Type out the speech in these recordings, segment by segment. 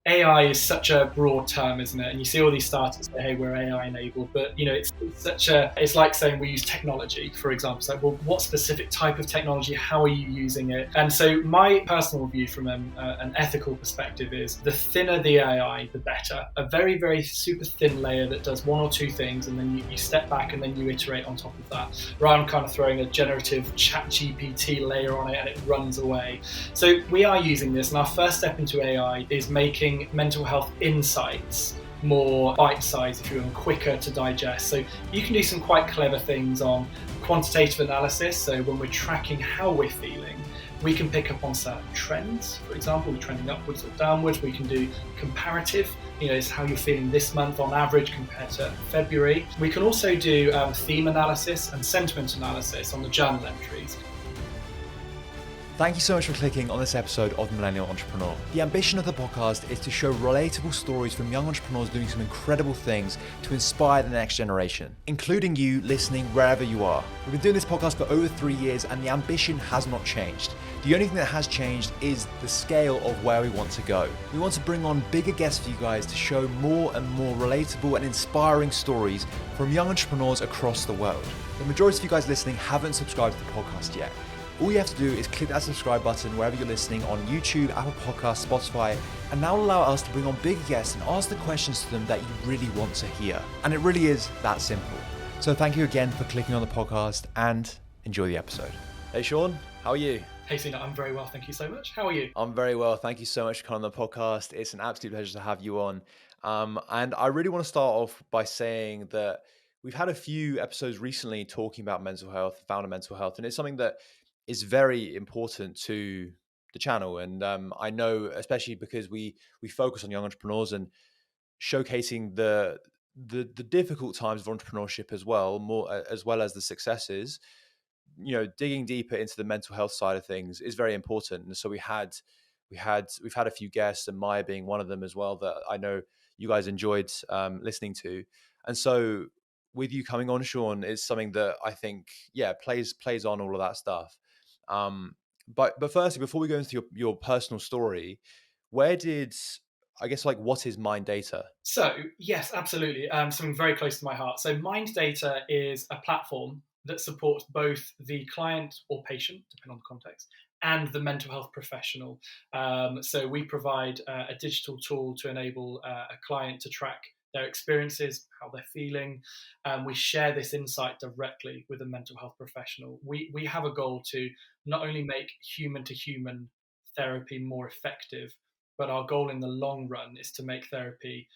AI is such a broad term, isn't it? And you see all these startups say, "Hey, we're AI enabled," but it's like saying we use technology, for example. It's like, well, what specific type of technology? How are you using it? And so, my personal view from an ethical perspective is the thinner the AI, the better. A very, very super thin layer that does one or two things, and then you step back and then you iterate on top of that, rather than kind of throwing a generative chat GPT layer on it and it runs away. So we are using this, and our first step into AI is making mental health insights more bite-sized, if you will, and quicker to digest. So you can do some quite clever things on quantitative analysis. So when we're tracking how we're feeling, we can pick up on certain trends. For example, we're trending upwards or downwards. We can do comparative, is how you're feeling this month on average compared to February. We can also do theme analysis and sentiment analysis on the journal entries. Thank you so much for clicking on this episode of The Millennial Entrepreneur. The ambition of the podcast is to show relatable stories from young entrepreneurs doing some incredible things to inspire the next generation, including you listening wherever you are. We've been doing this podcast for over 3 years and the ambition has not changed. The only thing that has changed is the scale of where we want to go. We want to bring on bigger guests for you guys to show more and more relatable and inspiring stories from young entrepreneurs across the world. The majority of you guys listening haven't subscribed to the podcast yet. All you have to do is click that subscribe button wherever you're listening on YouTube, Apple Podcasts, Spotify, and that will allow us to bring on bigger guests and ask the questions to them that you really want to hear. And it really is that simple. So thank you again for clicking on the podcast and enjoy the episode. Hey Sean, how are you? Hey Sina, I'm very well, thank you so much. How are you? I'm very well, thank you so much for coming on the podcast. It's an absolute pleasure to have you on. And I really want to start off by saying that we've had a few episodes recently talking about mental health, founder mental health, and it's something that is very important to the channel. And I know, especially because we focus on young entrepreneurs and showcasing the difficult times of entrepreneurship as well, more as well as the successes. Digging deeper into the mental health side of things is very important. And so we've had a few guests, and Maya being one of them as well, that I know you guys enjoyed listening to. And so with you coming on, Sean, is something that I think, plays on all of that stuff. But firstly, before we go into your personal story, what is Mind Data? So yes, absolutely. Something very close to my heart. So Mind Data is a platform that supports both the client or patient, depending on the context, and the mental health professional. So we provide a digital tool to enable a client to track their experiences, how they're feeling. We share this insight directly with a mental health professional. We have a goal to not only make human to human therapy more effective, but our goal in the long run is to make therapy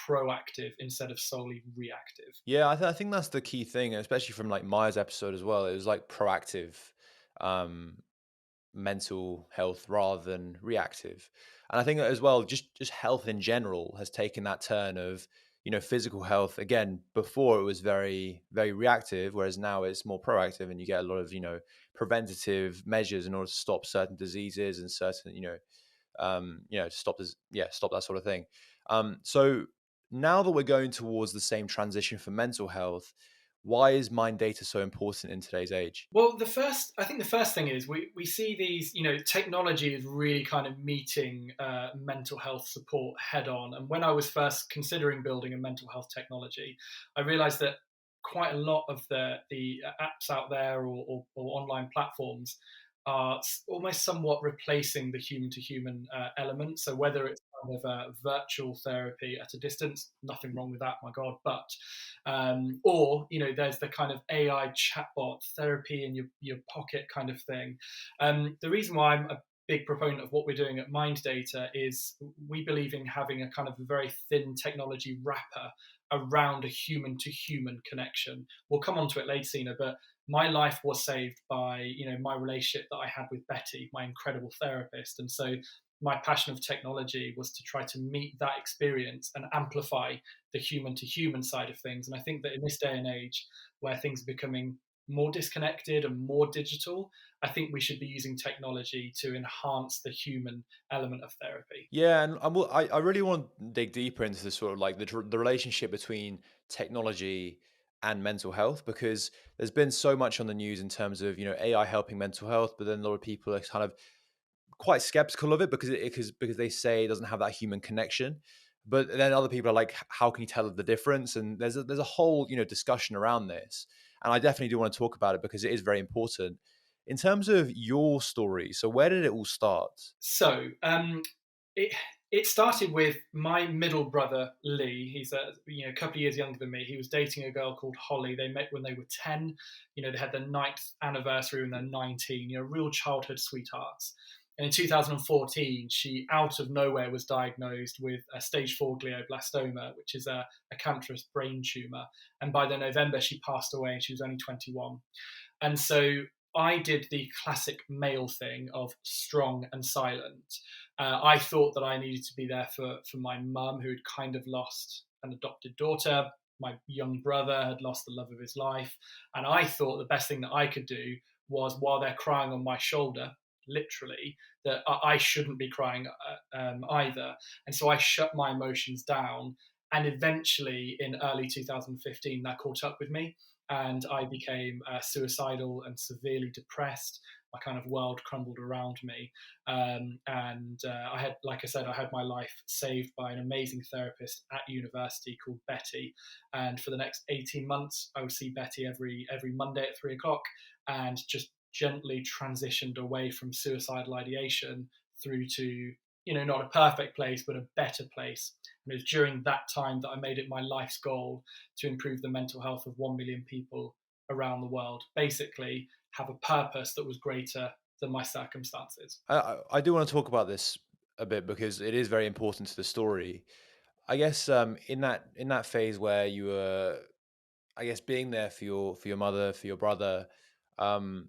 proactive instead of solely reactive. Yeah, I think that's the key thing, especially from like Maya's episode as well. It was like proactive um, mental health rather than reactive. And I think as well, just health in general has taken that turn of, physical health. Again, before it was very, very reactive, whereas now it's more proactive, and you get a lot of, preventative measures in order to stop certain diseases and certain, stop that sort of thing. So now that we're going towards the same transition for mental health, why is Mind Data so important in today's age? Well, I think the first thing is we see these, technology is really kind of meeting mental health support head on. And when I was first considering building a mental health technology, I realized that quite a lot of the apps out there or online platforms are almost somewhat replacing the human to human element. So whether it's kind of a virtual therapy at a distance, nothing wrong with that, my God, but or there's the kind of AI chatbot therapy in your pocket kind of thing. The reason why I'm a big proponent of what we're doing at Mind Data is we believe in having a kind of a very thin technology wrapper around a human to human connection. We'll come on to it later, Sina, but my life was saved by my relationship that I had with Betty, my incredible therapist. And so my passion of technology was to try to meet that experience and amplify the human to human side of things. And I think that in this day and age where things are becoming more disconnected and more digital, I think we should be using technology to enhance the human element of therapy. Yeah, and I really want to dig deeper into this sort of like the relationship between technology and mental health, because there's been so much on the news in terms of AI helping mental health, but then a lot of people are kind of quite skeptical of it because they say it doesn't have that human connection. But then other people are like, how can you tell the difference? And there's a whole discussion around this, and I definitely do want to talk about it because it is very important. In terms of your story, so where did it all start? So it it started with my middle brother Lee. He's a couple of years younger than me. He was dating a girl called Holly. They met when they were 10. They had their ninth anniversary when they're 19. Real childhood sweethearts. And in 2014, she out of nowhere was diagnosed with a stage 4 glioblastoma, which is a cancerous brain tumor. And by the November, she passed away, and she was only 21. And so I did the classic male thing of strong and silent. I thought that I needed to be there for my mum, who had kind of lost an adopted daughter. My young brother had lost the love of his life. And I thought the best thing that I could do was, while they're crying on my shoulder, literally, that I shouldn't be crying either. And so I shut my emotions down. And eventually, in early 2015, that caught up with me, and I became suicidal and severely depressed. My kind of world crumbled around me, and I had, like I said, I had my life saved by an amazing therapist at university called Betty. And for the next 18 months, I would see Betty every Monday at 3 o'clock, and just gently transitioned away from suicidal ideation through to not a perfect place, but a better place. And it was during that time that I made it my life's goal to improve the mental health of 1 million people around the world. Basically, have a purpose that was greater than my circumstances. I do want to talk about this a bit because it is very important to the story. I guess in that phase where you were, I guess, being there for your mother, for your brother, um,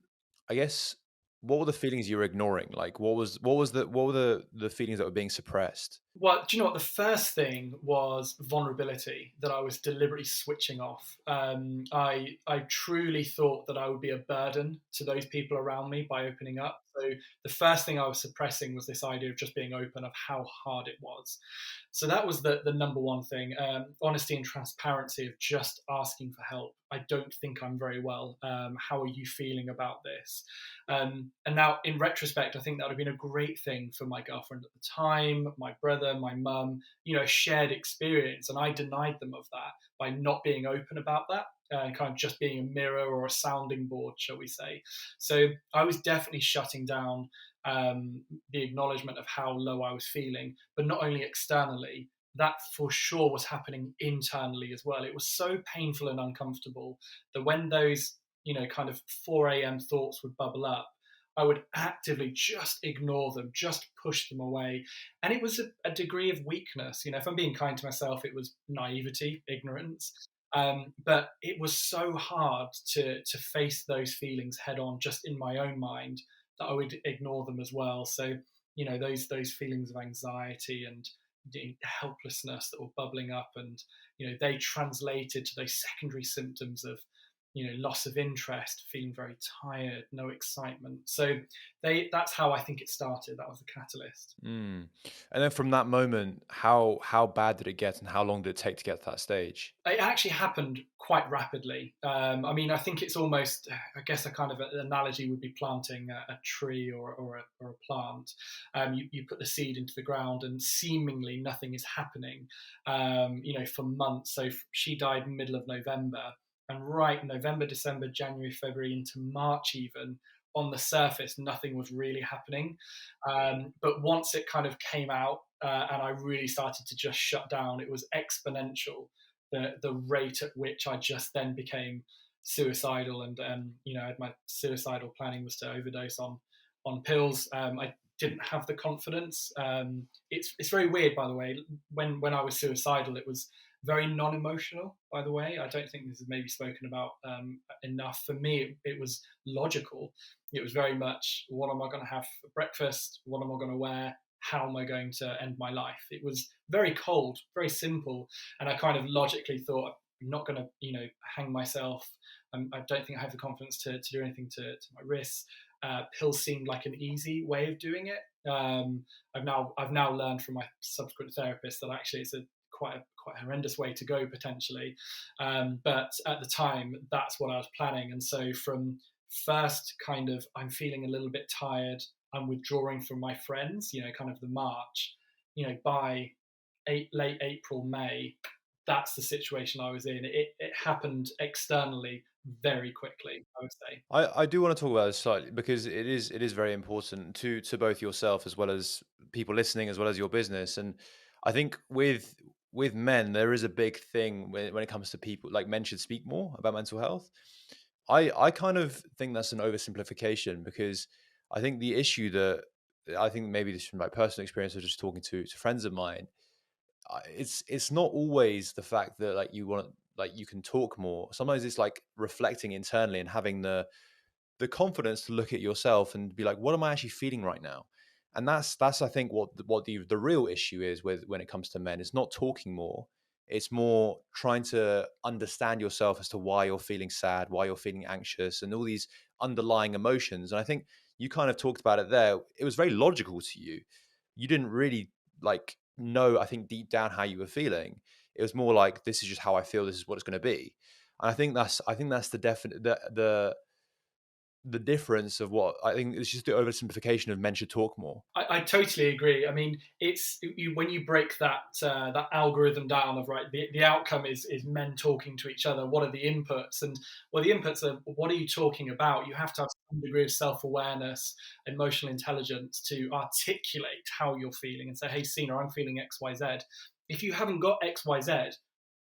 I guess, what were the feelings you were ignoring? Like, what were the feelings that were being suppressed? Well, do you know what? The first thing was vulnerability, that I was deliberately switching off. I truly thought that I would be a burden to those people around me by opening up. So the first thing I was suppressing was this idea of just being open, of how hard it was. So that was the number one thing. Honesty and transparency, of just asking for help. I don't think I'm very well. How are you feeling about this? And now, in retrospect, I think that would have been a great thing for my girlfriend at the time, my brother, my mum, a shared experience. And I denied them of that by not being open about that, and kind of just being a mirror or a sounding board, shall we say. So I was definitely shutting down the acknowledgement of how low I was feeling, but not only externally, that for sure was happening internally as well. It was so painful and uncomfortable that when those, kind of 4 a.m. thoughts would bubble up, I would actively just ignore them, just push them away. And it was a degree of weakness. If I'm being kind to myself, it was naivety, ignorance. But it was so hard to face those feelings head on, just in my own mind, that I would ignore them as well. So, those feelings of anxiety and helplessness that were bubbling up, and they translated to those secondary symptoms of loss of interest, feeling very tired, no excitement. So that's how I think it started. That was the catalyst. Mm. And then from that moment, how bad did it get, and how long did it take to get to that stage? It actually happened quite rapidly. I mean, I think it's almost, I guess, a kind of an analogy would be planting a tree or a plant. You put the seed into the ground, and seemingly nothing is happening, for months. So she died middle of November, and right November, December, January, February, into March even, on the surface, nothing was really happening. But once it kind of came out, and I really started to just shut down, it was exponential, the rate at which I just then became suicidal. And my suicidal planning was to overdose on pills. I didn't have the confidence. It's very weird, by the way. When I was suicidal, it was very non-emotional. By the way, I don't think this is maybe spoken about enough. For me, it was logical. It was very much, what am I going to have for breakfast? What am I going to wear? How am I going to end my life? It was very cold, very simple. And I kind of logically thought, I'm not going to, hang myself. I don't think I have the confidence to do anything to my wrists. Pills seemed like an easy way of doing it. I've now learned from my subsequent therapist that actually it's a quite horrendous way to go potentially. But at the time, that's what I was planning. And so from first kind of, I'm feeling a little bit tired, I'm withdrawing from my friends, kind of the March, by late April, May, that's the situation I was in. It happened externally very quickly, I would say. I do want to talk about this slightly because it is very important to both yourself as well as people listening as well as your business. And I think with men there is a big thing when it comes to people, like men should speak more about mental health. I kind of think that's an oversimplification because I think the issue that I think maybe this from my personal experience of just talking to friends of mine, it's not always the fact that like you want like you can talk more. Sometimes it's like reflecting internally and having the confidence to look at yourself and be like, what am I actually feeling right now? And that's I think what the real issue is with when it comes to men. It's not talking more. It's more trying to understand yourself as to why you're feeling sad, why you're feeling anxious, and all these underlying emotions. And I think you kind of talked about it there. It was very logical to you. You didn't really like know, I think, deep down how you were feeling. It was more like, this is just how I feel, this is what it's going to be. And I think that's the definite the difference of what I think it's just the oversimplification of men should talk more. I totally agree. I mean, it's when you break that algorithm down of right, the outcome is men talking to each other. What are the inputs? And well, the inputs are what are you talking about? You have to have some degree of self awareness, emotional intelligence to articulate how you're feeling and say, "Hey, Sina, I'm feeling X, Y, Z." If you haven't got X, Y, Z,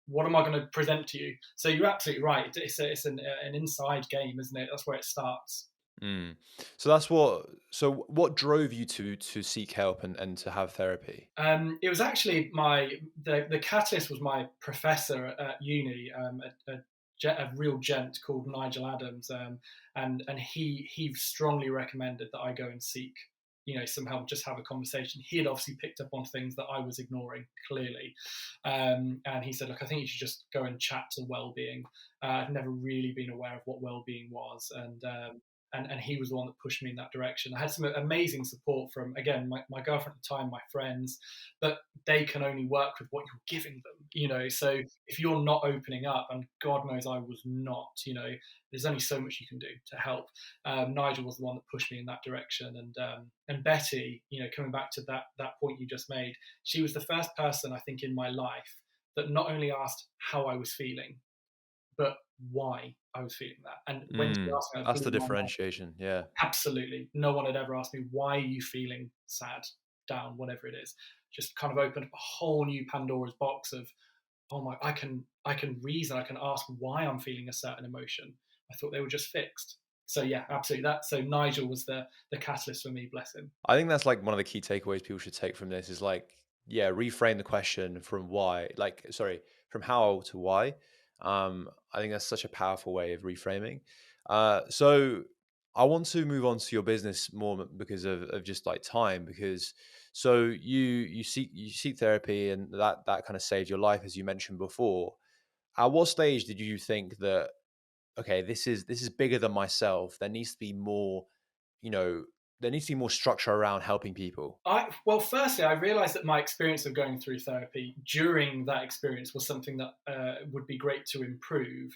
what am I going to present to you? So you're absolutely right. It's an inside game, isn't it? That's where it starts. Mm. So what drove you to seek help and to have therapy? It was actually the catalyst was my professor at uni, a real gent called Nigel Adams, and he strongly recommended that I go and seek some help, just have a conversation. He had obviously picked up on things that I was ignoring clearly, and he said, look, I think you should just go and chat to well-being. I've never really been aware of what well-being was, and he was the one that pushed me in that direction. I had some amazing support from, again, my girlfriend at the time, my friends, but they can only work with what you're giving them. So if you're not opening up, and God knows I was not, there's only so much you can do to help. Nigel was the one that pushed me in that direction, and Betty, coming back to that point you just made, she was the first person I think in my life that not only asked how I was feeling, but why I was feeling that. And when she asked me, I That's blew the my mind. differentiation. Yeah. Absolutely. No one had ever asked me, why are you feeling sad, down, whatever it is. Just kind of opened up a whole new Pandora's box of, oh my, I can reason, I can ask why I'm feeling a certain emotion. I thought they were just fixed. So yeah, absolutely. So Nigel was the catalyst for me, bless him. I think that's like one of the key takeaways people should take from this is like, yeah, reframe the question from why, like, sorry, from how to why. I think that's such a powerful way of reframing. So I want to move on to your business more because of just like time, because so you seek therapy and that kind of saved your life, as you mentioned before. At what stage did you think that, okay, this is bigger than myself? There needs to be more, you know, there needs to be more structure around helping people. Well, firstly, I realised that my experience of going through therapy during that experience was something that would be great to improve.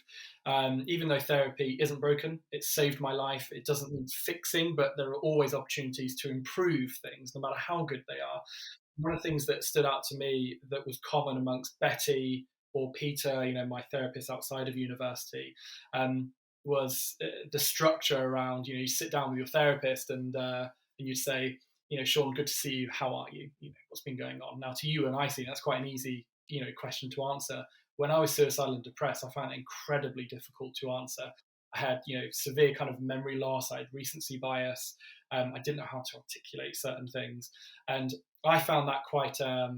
Even though therapy isn't broken, it saved my life. It doesn't need fixing, but there are always opportunities to improve things, no matter how good they are. One of the things that stood out to me that was common amongst Betty or Peter, my therapist outside of university, was the structure around, you sit down with your therapist and you'd say, Sean, good to see you. How are you? What's been going on? Now, to you and I see that's quite an easy, question to answer. When I was suicidal and depressed, I found it incredibly difficult to answer. I had, severe kind of memory loss. I had recency bias. I didn't know how to articulate certain things, and I found that quite a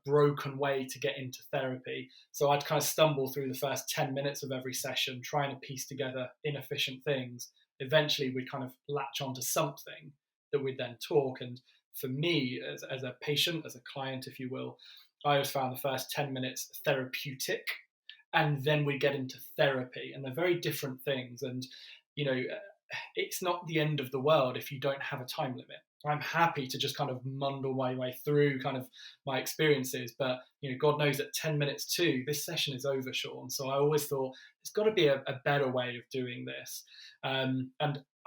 broken way to get into therapy. So I'd kind of stumble through the first 10 minutes of every session, trying to piece together inefficient things. Eventually, we'd kind of latch onto something that we'd then talk. And for me, as a patient, as a client, if you will, I always found the first 10 minutes therapeutic. And then we get into therapy, and they're very different things. And, you know, it's not the end of the world if you don't have a time limit. I'm happy to just kind of mundle my way through kind of my experiences, but God knows at 10 minutes to this session is over, Sean. So I always thought there's got to be a better way of doing this, and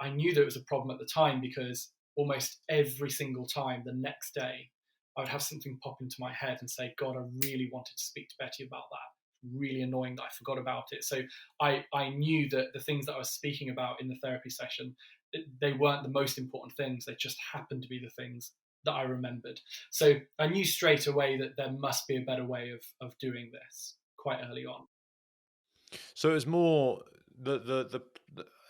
I knew there was a problem at the time because almost every single time the next day, I would have something pop into my head and say, God, I really wanted to speak to Betty about that. Really annoying that I forgot about it. So I knew that the things that I was speaking about in the therapy session, they weren't the most important things. They just happened to be the things that I remembered. So I knew straight away that there must be a better way of doing this quite early on. So it was more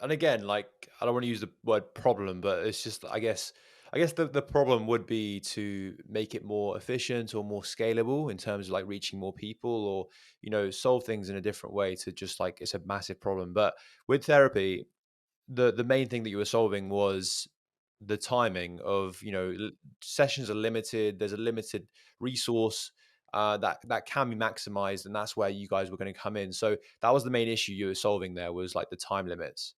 and again, like I don't want to use the word problem, but it's just I guess the problem would be to make it more efficient or more scalable in terms of like reaching more people or solve things in a different way to just like it's a massive problem. But with therapy, the main thing that you were solving was the timing of sessions are limited. There's a limited resource that can be maximized, and that's where you guys were going to come in. So that was the main issue you were solving. There was like the time limits.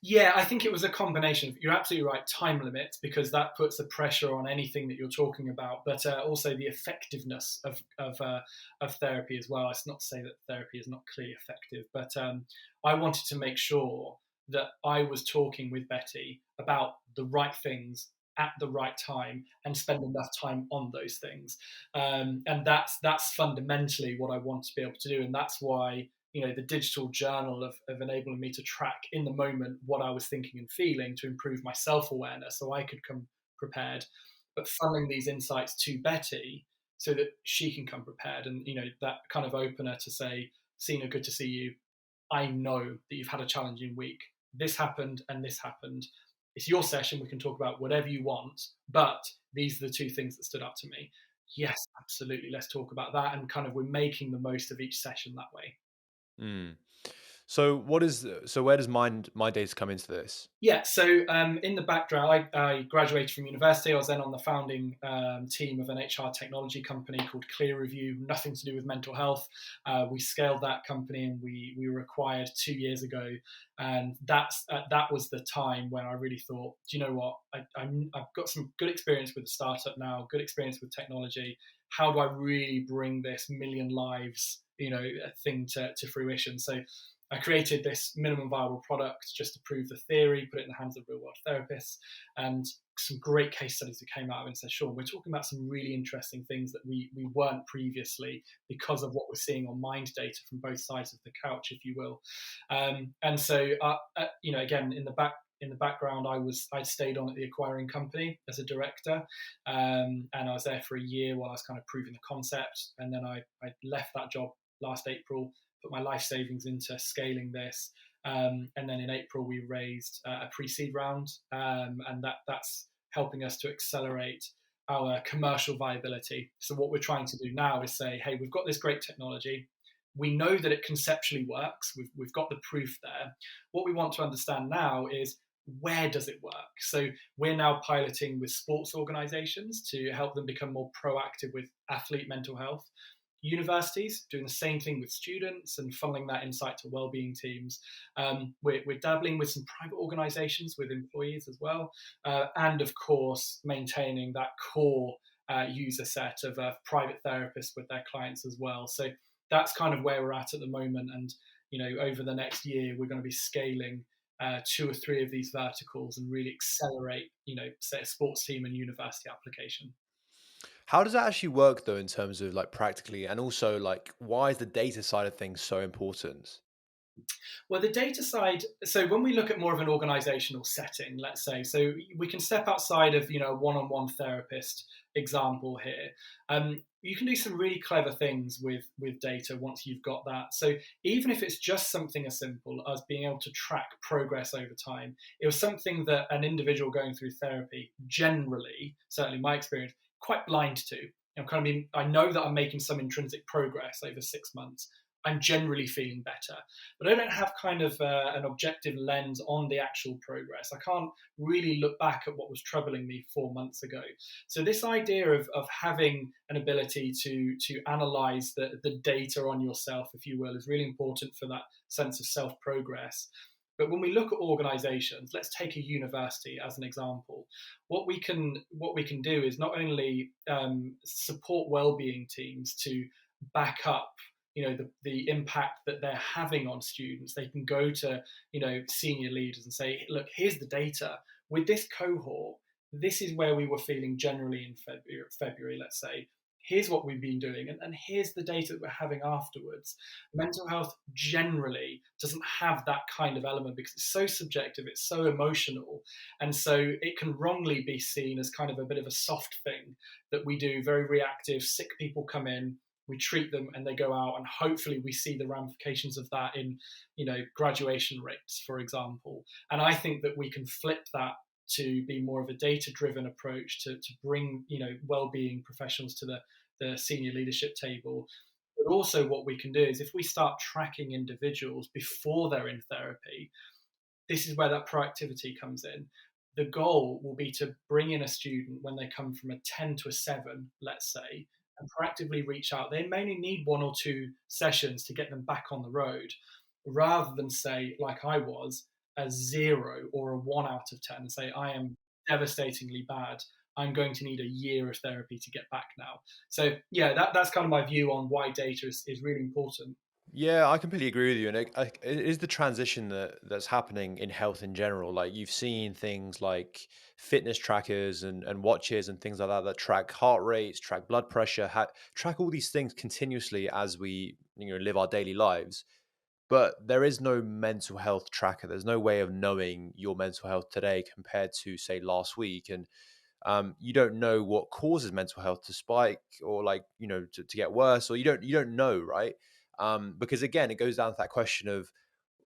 Yeah, I think it was a combination of, you're absolutely right, time limits, because that puts the pressure on anything that you're talking about, but also the effectiveness of therapy as well. It's not to say that therapy is not clearly effective, but I wanted to make sure that I was talking with Betty about the right things at the right time and spend enough time on those things. And that's fundamentally what I want to be able to do, and that's why the digital journal of enabling me to track in the moment what I was thinking and feeling to improve my self-awareness so I could come prepared, but funneling these insights to Betty so that she can come prepared. And that kind of opener to say, Sina, good to see you. I know that you've had a challenging week. This happened and this happened. It's your session. We can talk about whatever you want, but these are the two things that stood out to me. Yes, absolutely. Let's talk about that. And kind of we're making the most of each session that way. Mm. So where does my data come into this? Yeah, so in the background, I graduated from university. I was then on the founding team of an HR technology company called Clear Review, nothing to do with mental health. We scaled that company and we were acquired 2 years ago. And that was the time when I really thought, do you know what? I've got some good experience with the startup now, good experience with technology. How do I really bring this million lives, thing to fruition? So I created this minimum viable product just to prove the theory, put it in the hands of real world therapists, and some great case studies that came out of it and said, Sean, we're talking about some really interesting things that we weren't previously because of what we're seeing on mind data from both sides of the couch, if you will. And so, again, in the background, I'd stayed on at the acquiring company as a director, and I was there for a year while I was kind of proving the concept, and then I left that job last April, put my life savings into scaling this. And then in April, we raised a pre-seed round, and that's helping us to accelerate our commercial viability. So what we're trying to do now is say, hey, we've got this great technology. We know that it conceptually works. We've got the proof there. What we want to understand now is, where does it work? So we're now piloting with sports organizations to help them become more proactive with athlete mental health. Universities doing the same thing with students and funneling that insight to wellbeing teams. We're dabbling with some private organizations with employees as well, and of course maintaining that core user set of private therapists with their clients as well. So that's kind of where we're at the moment, and over the next year we're going to be scaling 2 or 3 of these verticals and really accelerate, say a sports team and university application. How does that actually work though, in terms of like practically, and also like why is the data side of things so important? Well, the data side, so when we look at more of an organizational setting, let's say, so we can step outside of, a one-on-one therapist example here. You can do some really clever things with data once you've got that. So even if it's just something as simple as being able to track progress over time, it was something that an individual going through therapy generally, certainly my experience, quite blind to. I know that I'm making some intrinsic progress over 6 months. I'm generally feeling better, but I don't have kind of an objective lens on the actual progress. I can't really look back at what was troubling me 4 months ago. So this idea of having an ability to analyze the data on yourself, if you will, is really important for that sense of self progress. But when we look at organizations, let's take a university as an example. What we can do is not only support well-being teams to back up the impact that they're having on students. They can go to senior leaders and say, look, here's the data with this cohort. this is where we were feeling generally in February, let's say. Here's what we've been doing, and here's the data that we're having afterwards. Mental health generally doesn't have that kind of element because it's so subjective, it's so emotional, and so it can wrongly be seen as kind of a bit of a soft thing that we do, very reactive. Sick people come in, we treat them, and they go out, and hopefully we see the ramifications of that in, graduation rates, for example. And I think that we can flip that to be more of a data-driven approach to bring well-being professionals to the senior leadership table. But also, what we can do is if we start tracking individuals before they're in therapy, this is where that proactivity comes in. The goal will be to bring in a student when they come from a 10 to a 7, let's say, and proactively reach out. They may only need 1 or 2 sessions to get them back on the road, rather than say, like I was, a 0 or a 1 out of 10, and say, I am devastatingly bad. I'm going to need a year of therapy to get back now. So, yeah, that's kind of my view on why data is really important. Yeah, I completely agree with you, and it is the transition that's happening in health in general. Like you've seen things like fitness trackers and watches and things like that that track heart rates, track blood pressure, track all these things continuously as we live our daily lives. But there is no mental health tracker. There's no way of knowing your mental health today compared to say last week, and you don't know what causes mental health to spike or like to get worse, or you don't know, right? Because again, it goes down to that question of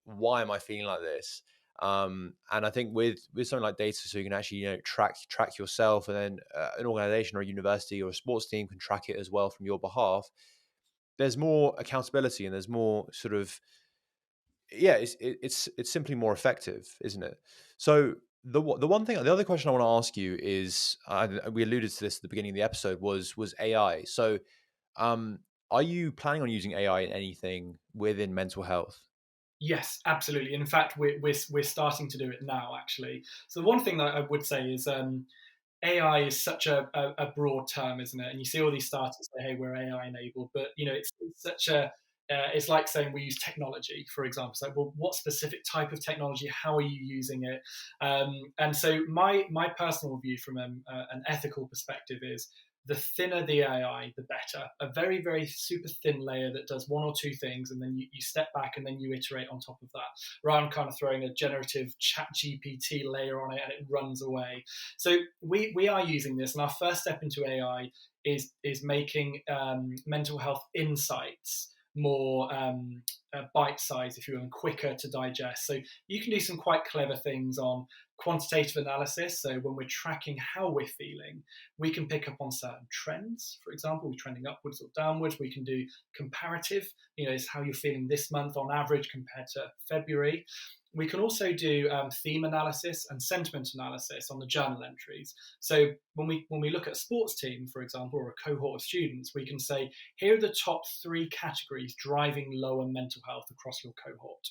why am I feeling like this? And I think with something like data, so you can actually track yourself, and then an organization or a university or a sports team can track it as well from your behalf. There's more accountability and there's more sort of, yeah, it's simply more effective, isn't it? So the other question I want to ask you is, we alluded to this at the beginning of the episode, was AI. So, um, are you planning on using AI in anything within mental health? Yes, absolutely. In fact, we're starting to do it now, actually. So the one thing that I would say is AI is such a broad term, isn't it? And you see all these startups say, "Hey, we're AI enabled," but it's such a it's like saying we use technology, for example. It's like, well, what specific type of technology? How are you using it? And so my personal view from an ethical perspective is the thinner the AI, the better. A very, very super thin layer that does 1 or 2 things, and then you step back and then you iterate on top of that, rather than kind of throwing a generative chat GPT layer on it and it runs away. So we are using this, and our first step into AI is making mental health insights more bite sized, if you will, and quicker to digest. So you can do some quite clever things on quantitative analysis. So when we're tracking how we're feeling, we can pick up on certain trends. For example, we're trending upwards or downwards. We can do comparative, is how you're feeling this month on average compared to February. We can also do theme analysis and sentiment analysis on the journal entries. So when we look at a sports team, for example, or a cohort of students, we can say, here are the top 3 categories driving lower mental health across your cohort.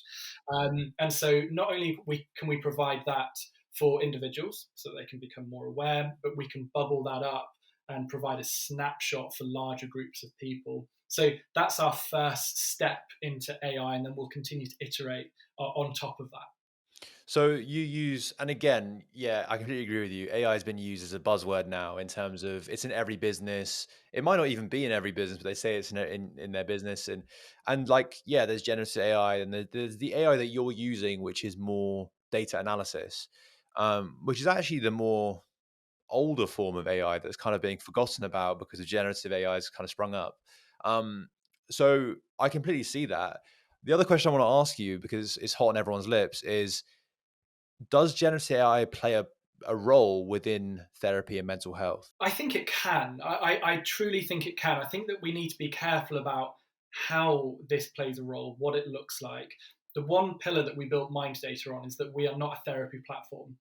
And so not only can we provide that for individuals so they can become more aware, but we can bubble that up and provide a snapshot for larger groups of people. So that's our first step into AI, and then we'll continue to iterate on top of that. So you use, and again, yeah, I completely agree with you. AI has been used as a buzzword now in terms of it's in every business. It might not even be in every business, but they say it's in their business. And like, yeah, there's generative AI, and there's the AI that you're using, which is more data analysis, which is actually the more older form of AI that's kind of being forgotten about because of generative AI has kind of sprung up. Um, so I completely see that. The other question I want to ask you, because it's hot on everyone's lips, is does generative AI play a role within therapy and mental health? I think it can. I truly think it can. I think that we need to be careful about how this plays a role, what it looks like. The one pillar that we built Mind Data on is that we are not a therapy platform.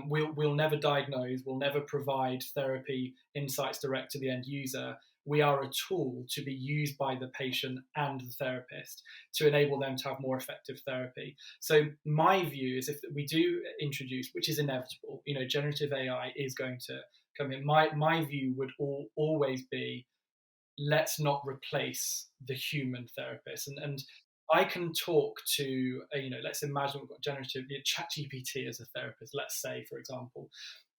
We'll never diagnose, we'll never provide therapy insights direct to the end user. We are a tool to be used by the patient and the therapist to enable them to have more effective therapy. So my view is if we do introduce, which is inevitable, generative AI is going to come in. My view would always be, let's not replace the human therapist. And I can talk to, let's imagine we've got generative chat GPT as a therapist, let's say, for example.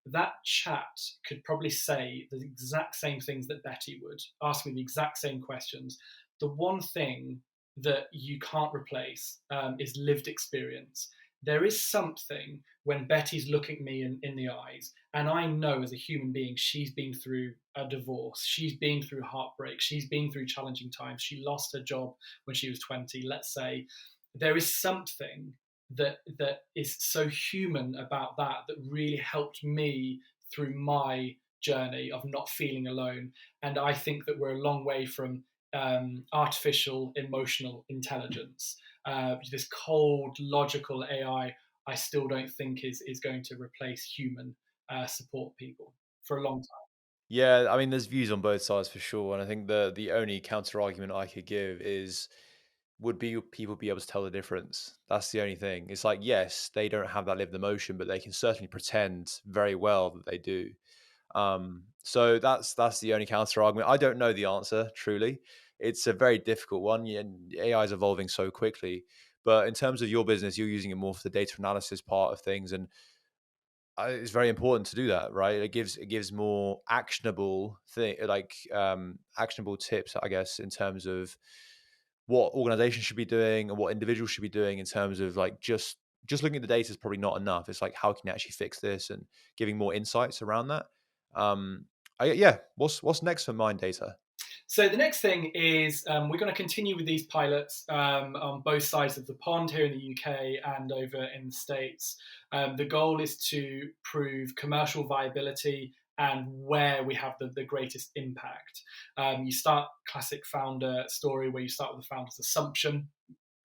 that chat could probably say the exact same things that Betty would, ask me the exact same questions. The one thing that you can't replace is lived experience. There is something when Betty's looking me in the eyes, and I know as a human being, she's been through a divorce, she's been through heartbreak, she's been through challenging times, she lost her job when she was 20, let's say. There is something that is so human about that really helped me through my journey of not feeling alone. And I think that we're a long way from artificial emotional intelligence. This cold, logical AI, I still don't think is going to replace human support people for a long time. Yeah, I mean, there's views on both sides for sure, and I think the only counter argument I could give is, would be people be able to tell the difference? That's the only thing. It's like, yes, they don't have that lived emotion, but they can certainly pretend very well that they do. So that's the only counter argument. I don't know the answer, truly. It's a very difficult one, and AI is evolving so quickly. But in terms of your business, you're using it more for the data analysis part of things, and it's very important to do that, right? It gives more actionable thing, like actionable tips, I guess, in terms of what organizations should be doing and what individuals should be doing in terms of like just looking at the data is probably not enough. It's like, how can you actually fix this, and giving more insights around that. Um, yeah, what's next for Mind Data? So the next thing is we're going to continue with these pilots on both sides of the pond here in the UK and over in the States. The goal is to prove commercial viability and where we have the greatest impact. You start classic founder story where you start with the founder's assumption.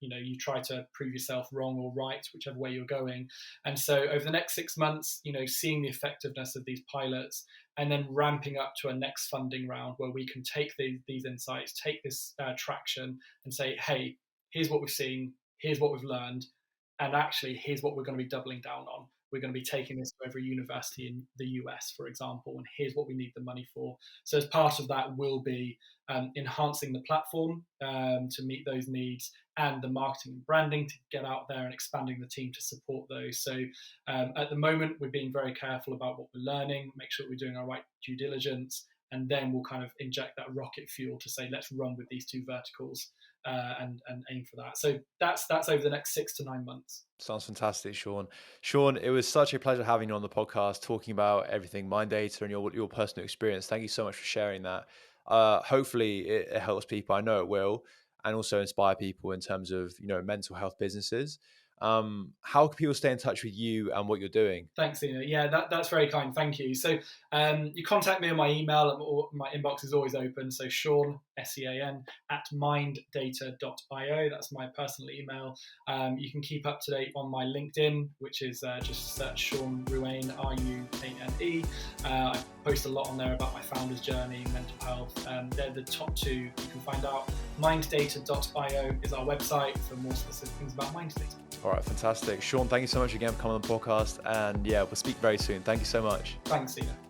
You try to prove yourself wrong or right, whichever way you're going. And so over the next 6 months, seeing the effectiveness of these pilots and then ramping up to a next funding round where we can take these insights, take this traction and say, hey, here's what we've seen, here's what we've learned, and actually here's what we're going to be doubling down on. We're going to be taking this to every university in the US, for example, and here's what we need the money for. So as part of that will be enhancing the platform to meet those needs, and the marketing and branding to get out there and expanding the team to support those. So at the moment, we're being very careful about what we're learning, make sure we're doing our right due diligence, and then we'll kind of inject that rocket fuel to say, let's run with these two verticals and aim for that. So that's over the next 6 to 9 months. Sounds fantastic, Sean. Sean, it was such a pleasure having you on the podcast, talking about everything Mind Data and your personal experience. Thank you so much for sharing that. Hopefully, it helps people. I know it will, and also inspire people in terms of mental health businesses. How can people stay in touch with you and what you're doing? Thanks, Ina. Yeah, that's very kind. Thank you. So you contact me on my email, or my inbox is always open. So Sean, SEAN, @minddata.io. That's my personal email. You can keep up to date on my LinkedIn, which is just search Sean Ruane, Ruane. I post a lot on there about my founder's journey, mental health. They're the top two you can find out. Minddata.io is our website for more specific things about Mind Data. All right, fantastic. Sean, thank you so much again for coming on the podcast. And yeah, we'll speak very soon. Thank you so much. Thanks, Ina.